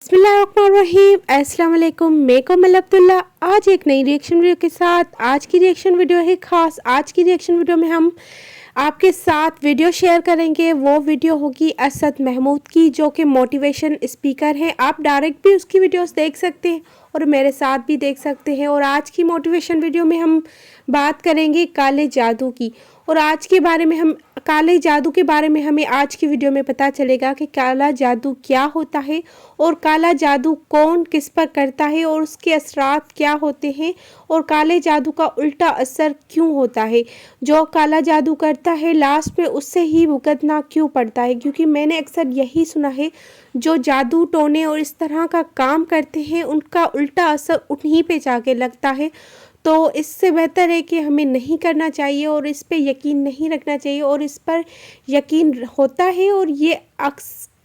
बिस्मिल्लाहिर्रहमानिर्रहीम, अस्सलाम वालेकुम। मैं कोमल अब्दुल्ला आज एक नई रिएक्शन वीडियो के साथ। आज की रिएक्शन वीडियो है ख़ास। आज की रिएक्शन वीडियो में हम आपके साथ वीडियो शेयर करेंगे। वो वीडियो होगी असद महमूद की, जो कि मोटिवेशन स्पीकर हैं। आप डायरेक्ट भी उसकी वीडियोस देख सकते हैं और मेरे साथ भी देख सकते हैं। और आज की मोटिवेशन वीडियो में हम बात करेंगे काले जादू की। और आज के बारे में हम काले जादू के बारे में हमें आज की वीडियो में पता चलेगा कि काला जादू क्या होता है और काला जादू कौन किस पर करता है और उसके असरात क्या होते हैं और काले जादू का उल्टा असर क्यों होता है। जो काला जादू करता है लास्ट में उससे ही भुगतना क्यों पड़ता है, क्योंकि मैंने अक्सर यही सुना है जो जादू टोने और इस तरह का काम करते हैं उनका उल्टा असर उन्हीं पे जाके लगता है। तो इससे बेहतर है कि हमें नहीं करना चाहिए और इस पे यकीन नहीं रखना चाहिए। और इस पर यकीन होता है और ये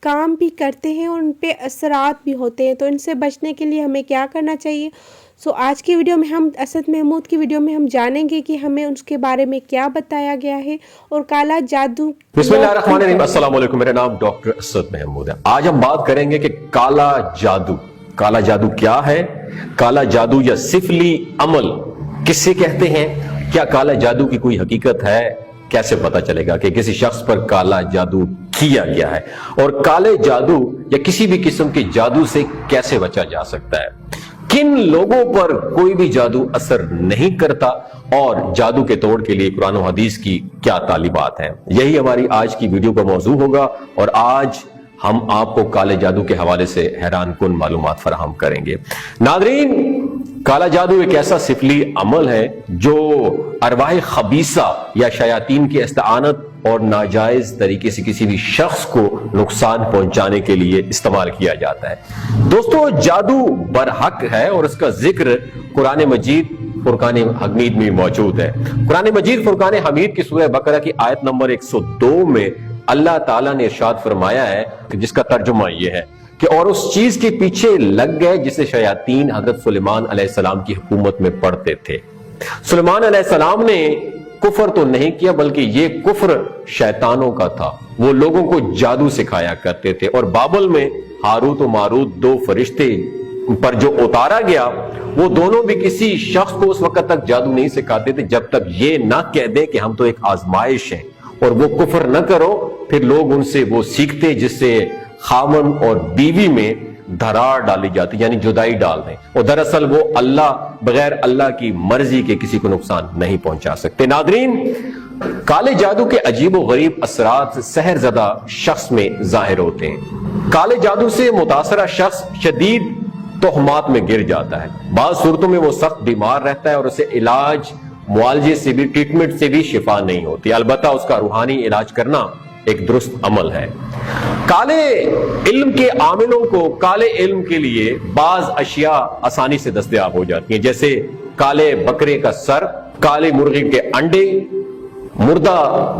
काम भी करते हैं और उन पे असरात भी होते हैं। तो इनसे बचने के लिए हमें क्या करना चाहिए। सो आज की वीडियो में हम असद महमूद की वीडियो में हम जानेंगे कि हमें उसके बारे में क्या बताया गया है और काला जादू। बिस्मिल्लाहिर्रहमानिर्रहीम, अस्सलाम वालेकुम। मेरा नाम डॉक्टर असद महमूद है। आज हम बात करेंगे कि काला जादू क्या है, काला जादू या सिफली अमल किससे कहते हैं, क्या काला जादू की कोई हकीकत है, कैसे पता चलेगा कि किसी शख्स पर काला जादू किया गया है, और काले जादू या किसी भी किस्म के जादू से कैसे बचा जा सकता है, किन लोगों पर कोई भी जादू असर नहीं करता और जादू के तोड़ के लिए कुरान और हदीस की क्या तालीमात हैं। यही हमारी आज की वीडियो का मौजू होगा और आज हम आपको काले जादू के हवाले से हैरान कुन मालूमात फराहम करेंगे। नादरीन, काला जादू एक ऐसा सिफली अमल है जो अरवाह खबीसा या शयातीन की इस्तानत और नाजायज तरीके से किसी भी शख्स को नुकसान पहुंचाने के लिए इस्तेमाल किया जाता है। दोस्तों, जादू बरहक है और इसका जिक्र कुरान मजीद फुरकान हमीद में मौजूद है। कुरान मजीद फुरकान हमीद की सूरह बकरा की आयत नंबर 102 में अल्लाह ताला ने इरशाद फरमाया है, जिसका तर्जुमा यह है कि और उस चीज के पीछे लग गए जिसे शयातीन हजरत सुलेमान अलैहिस्सलाम की हुकूमत में पढ़ते थे। सुलेमान अलैहिस्सलाम ने कुफर तो नहीं किया, बल्कि ये कुफर शैतानों का था। वो लोगों को जादू सिखाया करते थे और बाबल में हारूत और मारूत दो फरिश्ते पर जो उतारा गया, वो दोनों भी किसी शख्स को उस वक्त तक जादू नहीं सिखाते थे जब तक ये ना कह दे कि हम तो एक आजमाइश हैं, और वो कुफर न करो। फिर लोग उनसे वो सीखते जिससे खामन और बीवी में दरार डाली जाती, यानी जुदाई डाल दें, और दरअसल वो अल्लाह बगैर अल्लाह की मर्जी के किसी को नुकसान नहीं पहुंचा सकते। नादरीन, काले जादू के अजीब व गरीब असरात सहरज़दा शख्स में जाहिर होते हैं। काले जादू से मुतासरा शख्स शदीद तोहमात में गिर जाता है। बाद सूरतों में वो सख्त बीमार रहता है और उसे इलाज मुआलजे से भी, ट्रीटमेंट से भी शिफा नहीं होती। अलबत्ता उसका रूहानी इलाज करना एक दुरुस्त अमल है। काले इल्म के आमिलों को काले इल्म के लिए बाज अशिया आसानी से दस्तयाब हो जाती हैं, जैसे काले बकरे का सर, काले मुर्गी के अंडे, मुर्दा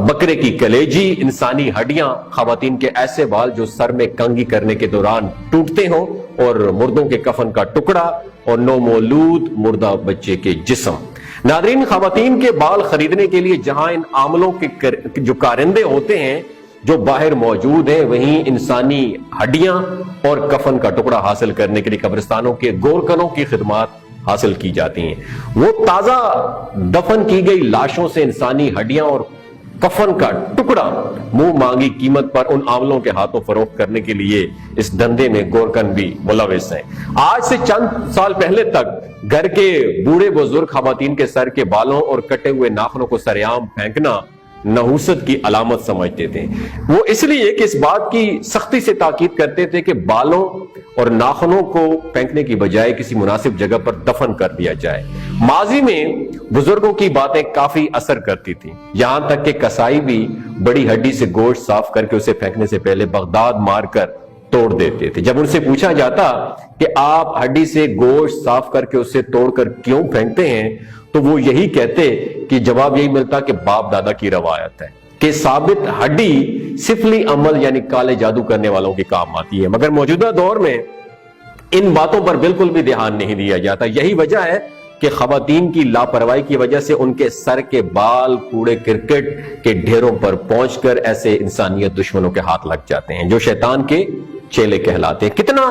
बकरे की कलेजी, इंसानी हड्डियां, खवातीन के ऐसे बाल जो सर में कंघी करने के दौरान टूटते हों, और मुर्दों के कफन का टुकड़ा और नौमौलूद मुर्दा बच्चे के जिस्म। नादरीन, खवातीन के बाल खरीदने के लिए जहां इन आमलों के जो कारिंदे होते हैं जो बाहर मौजूद हैं, वहीं इंसानी हड्डियां और कफन का टुकड़ा हासिल करने के लिए कब्रिस्तानों के गोरकनों की खिदमत हासिल की जाती हैं। वो ताजा दफन की गई लाशों से इंसानी हड्डियां और कफन का टुकड़ा मुंह मांगी कीमत पर उन आमलों के हाथों फरोख्त करने के लिए इस धंधे में गोरकन भी मुलविस हैं। आज से चंद साल पहले तक घर के बूढ़े बुजुर्ग खवातीन के सर के बालों और कटे हुए नाखूनों को सरेआम फेंकना नहूसत की अलामत समझते थे। वो इसलिए कि इस बात की सख्ती से ताकीद करते थे कि बालों और नाखूनों को फेंकने की बजाय किसी मुनासिब जगह पर दफन कर दिया जाए। माजी में बुजुर्गों की बातें काफी असर करती थी, यहां तक कि कसाई भी बड़ी हड्डी से गोश्त साफ करके उसे फेंकने से पहले बगदाद मारकर तोड़ देते थे। जब उनसे पूछा जाता कि आप हड्डी से गोश्त साफ करके उसे तोड़कर क्यों फेंकते हैं, तो वो यही कहते कि जवाब यही मिलता कि बाप दादा की रवायत है कि साबित हड्डी सिफली अमल यानी काले जादू करने वालों के काम आती है। मगर मौजूदा दौर में इन बातों पर बिल्कुल भी ध्यान नहीं दिया जाता। यही वजह है कि खवातीन की लापरवाही की वजह से उनके सर के बाल कूड़े क्रिकेट के ढेरों पर पहुंचकर ऐसे इंसानियत दुश्मनों के हाथ लग जाते हैं जो शैतान के चेले कहलाते हैं। कितना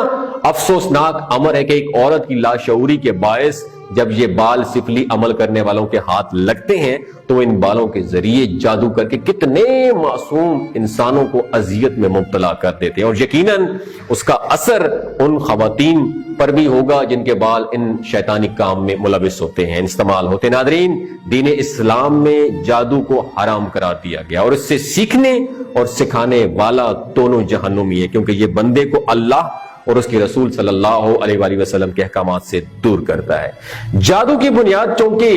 अफसोसनाक अमर है कि एक औरत की लाशऊरी के बायस जब ये बाल सिफली अमल करने वालों के हाथ लगते हैं तो इन बालों के जरिए जादू करके कितने मासूम इंसानों को अजियत में मुब्तला कर देते हैं, और यकीनन उसका असर उन खवातीन पर भी होगा जिनके बाल इन शैतानी काम में मुलविस होते हैं, इस्तेमाल होते हैं। नादरीन, दीन इस्लाम में जादू को हराम करार दिया गया और इससे सीखने और सिखाने वाला दोनों जहन्नुमी है, क्योंकि ये बंदे को अल्लाह और उसके रसूल सल्लल्लाहु अलैहि वसल्लम के अहकामात से दूर करता है। जादू की बुनियाद चूंकि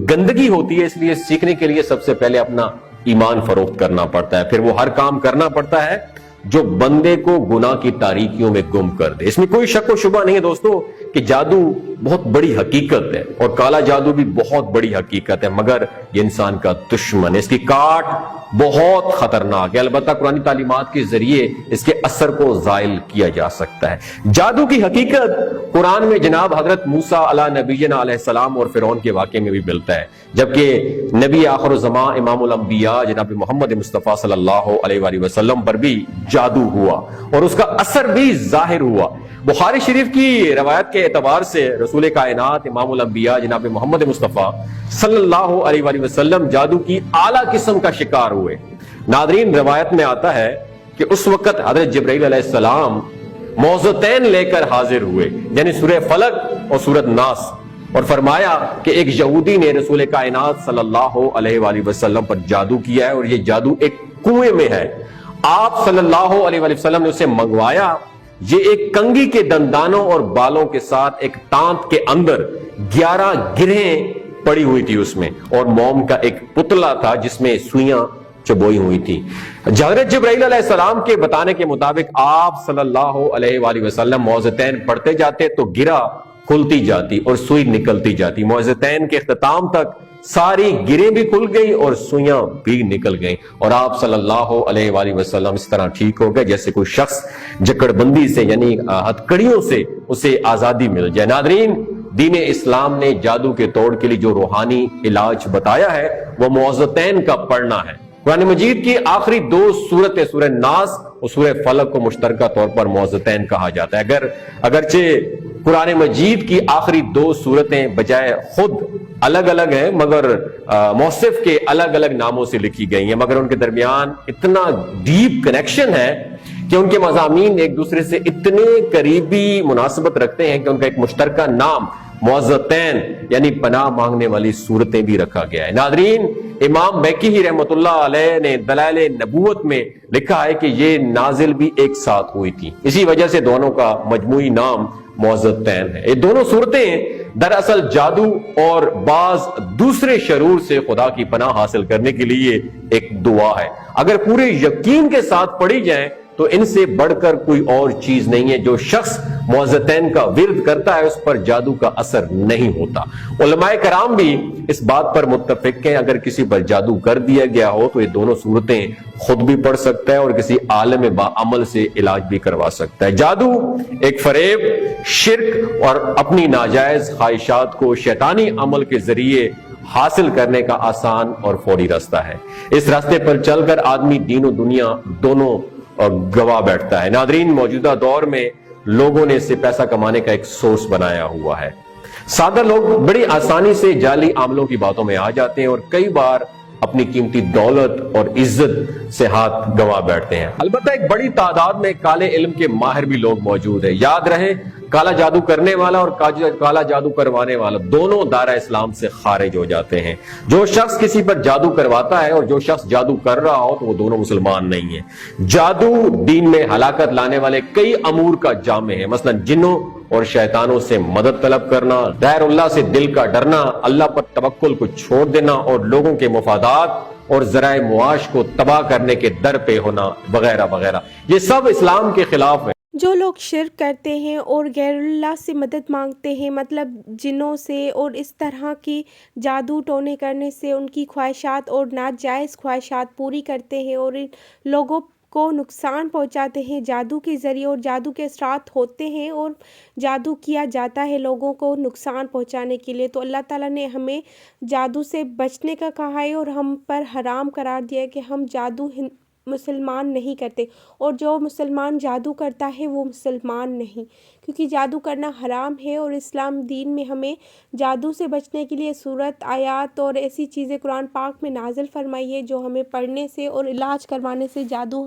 गंदगी होती है, इसलिए सीखने के लिए सबसे पहले अपना ईमान फरोख्त करना पड़ता है, फिर वो हर काम करना पड़ता है जो बंदे को गुनाह की तारीकियों में गुम कर दे। इसमें कोई शक व शुबा नहीं है दोस्तों कि जादू बहुत बड़ी हकीकत है और काला जादू भी बहुत बड़ी हकीकत है, मगर ये इंसान का दुश्मन है, इसकी काट बहुत खतरनाक है। अलबत्ता कुरानी तालीमात के जरिए इसके असर को जायल किया जा सकता है। जादू की हकीकत कुरान में जनाब हजरत मूसा अला नबीना अलैहिस्सलाम और फिरौन के वाक़े में भी मिलता है, जबकि नबी आखिर ज़मां इमामुल अंबिया जनाब मोहम्मद मुस्तफ़ा सल्लल्लाहु अलैहि वसल्लम पर भी जादू हुआ और उसका असर भी जाहिर हुआ। बुखारी शरीफ की रवायत के एतबार से रसूल कायनात इमामुल अंबिया जनाब मोहम्मद मुस्तफ़ा सल्लल्लाहु अलैहि वसल्लम जादू की आला किस्म का शिकार हुए। नादरीन, रवायत में आता है कि उस वक्त हजरत जिब्राइल अलैहिस्सलाम मौज़तैन लेकर हाजिर हुए, यानी सूरह फलक और सूरत नास, और फरमाया कि एक यहूदी ने रसूल कायनात सल्लल्लाहु अलैहि वसल्लम पर जादू किया है और ये जादू एक कुएं में है। आप सल्लल्लाहु अलैहि वसल्लम ने उसे मंगवाया। ये एक कंगी के दंदानों और बालों के साथ एक तांत के अंदर 11 गिरहें पड़ी हुई थी उसमें, और मोम का एक पुतला था जिसमें सुइयां चबोई हुई थी। हज़रत जिब्राइल अलैहिस्सलाम के बताने के मुताबिक आप सल्लल्लाहु अलैहि वसल्लम मौज़तैन पढ़ते जाते तो गिरा खुलती जाती और सुई निकलती जाती। मौज़तैन के इख्तिताम तक सारी गिरें भी खुल गई और सुइयां भी निकल गई और आप सल्लल्लाहु अलैहि वसल्लम इस तरह ठीक हो गए जैसे कोई शख्स जकड़बंदी से यानी हथकड़ियों से उसे आजादी मिल जाए। नादरीन, दीन इस्लाम ने जादू के तोड़ के लिए जो रूहानी इलाज बताया है वो मौज़तैन का पढ़ना है। कुरान मजीद की आखिरी 2 सूरतें सूरह नास और सूरह फलक को मुश्तरका तौर पर मौज़तैन कहा जाता है। अगरचे कुरान मजीद की आखिरी 2 सूरतें बजाय खुद अलग अलग हैं, मगर मौसिफ के अलग अलग नामों से लिखी गई हैं, मगर उनके दरमियान इतना डीप कनेक्शन है कि उनके मज़ामीन एक दूसरे से इतने करीबी मुनासबत रखते हैं कि उनका एक मुश्तरका नाम मौज़तैन यानी पनाह मांगने वाली सूरतें भी रखा गया है। नादरीन, इमाम बैकी रहमतुल्लाह अलैह ने दलाइल नबूवत में लिखा है कि ये नाजिल भी एक साथ हुई थी, इसी वजह से दोनों का मजमूई नाम मौज़तैन है। ये दोनों सूरतें दरअसल जादू और बाज दूसरे शरूर से खुदा की पनाह हासिल करने के लिए एक दुआ है। अगर पूरे यकीन के साथ पढ़ी जाए तो इनसे बढ़कर कोई और चीज नहीं है। जो शख्स मौज़तैन का विर्द करता है उस पर जादू का असर नहीं होता। उलमाए कराम भी इस बात पर मुत्तफिक हैं, अगर किसी पर जादू कर दिया गया हो तो ये दोनों सूरतें खुद भी पढ़ सकता है और किसी आलिम बाअमल से इलाज भी करवा सकता है। जादू एक फरेब, शिर्क और अपनी नाजायज ख्वाहिशात को शैतानी अमल के जरिए हासिल करने का आसान और फौरी रास्ता है। इस रास्ते पर चलकर आदमी दीन और दुनिया दोनों गवा बैठता है। नादरीन, मौजूदा दौर में लोगों ने इससे पैसा कमाने का एक सोर्स बनाया हुआ है। सादा लोग बड़ी आसानी से जाली आमलों की बातों में आ जाते हैं और कई बार अपनी कीमती दौलत और इज्जत से हाथ गंवा बैठते हैं। अलबत्ता एक बड़ी तादाद में काले इल्म के माहिर भी लोग मौजूद है। याद रहे, काला जादू करने वाला और काला जादू करवाने वाला दोनों दायरा इस्लाम से खारिज हो जाते हैं। जो शख्स किसी पर जादू करवाता है और जो शख्स जादू कर रहा हो तो वो दोनों मुसलमान नहीं है। जादू दीन में हलाकत लाने वाले कई अमूर का जामे है, मसलन जिन्नों और शैतानों से मदद तलब करना, गैरुल्लाह से दिल का डरना, अल्लाह पर तवक्कुल को छोड़ देना और लोगों के मुफादात और ज़राए मुआश को तबाह करने के दर पे होना वगैरह वगैरह, ये सब इस्लाम के खिलाफ है। जो लोग शिर्क करते हैं और गैरुल्लाह से मदद मांगते हैं, मतलब जिन्नों से, और इस तरह की जादू टोने करने से उनकी ख्वाहिशात और नाजायज़ ख्वाहिशात पूरी करते हैं और इन लोगों को नुकसान पहुंचाते हैं जादू के ज़रिए, और जादू के असरात होते हैं और जादू किया जाता है लोगों को नुकसान पहुंचाने के लिए। तो अल्लाह ताला ने हमें जादू से बचने का कहा है और हम पर हराम करार दिया है कि हम जादू مسلمان نہیں کرتے، اور جو مسلمان جادو کرتا ہے وہ مسلمان نہیں، کیونکہ جادو کرنا حرام ہے، اور اسلام دین میں ہمیں جادو سے بچنے کے لیے صورت، آیات اور ایسی چیزیں قرآن پاک میں نازل فرمائی ہے جو ہمیں پڑھنے سے اور علاج کروانے سے جادو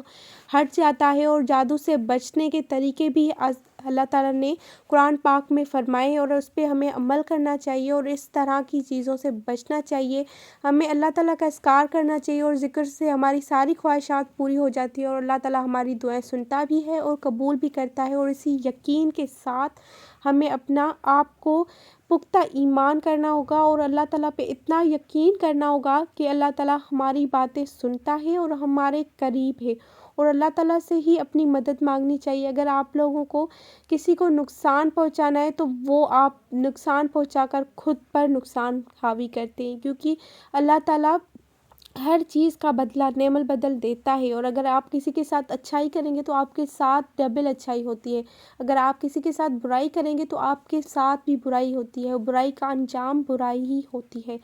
ہٹ جاتا ہے، اور جادو سے بچنے کے طریقے بھی اللہ تعالیٰ نے قرآن پاک میں فرمائے، اور اس پہ ہمیں عمل کرنا چاہیے اور اس طرح کی چیزوں سے بچنا چاہیے۔ ہمیں اللہ تعالیٰ کا اذکار کرنا چاہیے، اور ذکر سے ہماری ساری خواہشات پوری ہو جاتی ہیں، اور اللہ تعالیٰ ہماری دعائیں سنتا بھی ہے اور قبول بھی کرتا ہے، اور اسی یقین کے ساتھ ہمیں اپنا آپ کو پختہ ایمان کرنا ہوگا، اور اللہ تعالیٰ پہ اتنا یقین کرنا ہوگا کہ اللہ تعالیٰ ہماری باتیں سنتا ہے اور ہمارے قریب ہے، اور اللہ تعالیٰ سے ہی اپنی مدد مانگنی چاہیے۔ اگر آپ لوگوں کو کسی کو نقصان پہنچانا ہے تو وہ آپ نقصان پہنچا کر خود پر نقصان حاوی کرتے ہیں، کیونکہ اللہ تعالیٰ ہر چیز کا بدلہ نعم البدل دیتا ہے، اور اگر آپ کسی کے ساتھ اچھائی کریں گے تو آپ کے ساتھ ڈبل اچھائی ہوتی ہے، اگر آپ کسی کے ساتھ برائی کریں گے تو آپ کے ساتھ بھی برائی ہوتی ہے، اور برائی کا انجام برائی ہی ہوتی ہے۔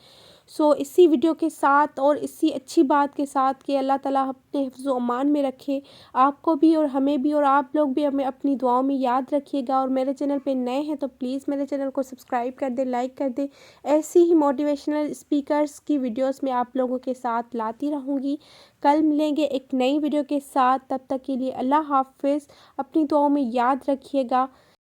اسی ویڈیو کے ساتھ اور اسی اچھی بات کے ساتھ کہ اللہ تعالیٰ اپنے حفظ و امان میں رکھے آپ کو بھی اور ہمیں بھی، اور آپ لوگ بھی ہمیں اپنی دعاؤں میں یاد رکھیے گا، اور میرے چینل پہ نئے ہیں تو پلیز میرے چینل کو سبسکرائب کر دیں، لائک کر دیں۔ ایسی ہی موٹیویشنل اسپیکرز کی ویڈیوز میں آپ لوگوں کے ساتھ لاتی رہوں گی۔ کل ملیں گے ایک نئی ویڈیو کے ساتھ، تب تک کے لیے اللہ حافظ، اپنی دعاؤں میں یاد رکھیے گا۔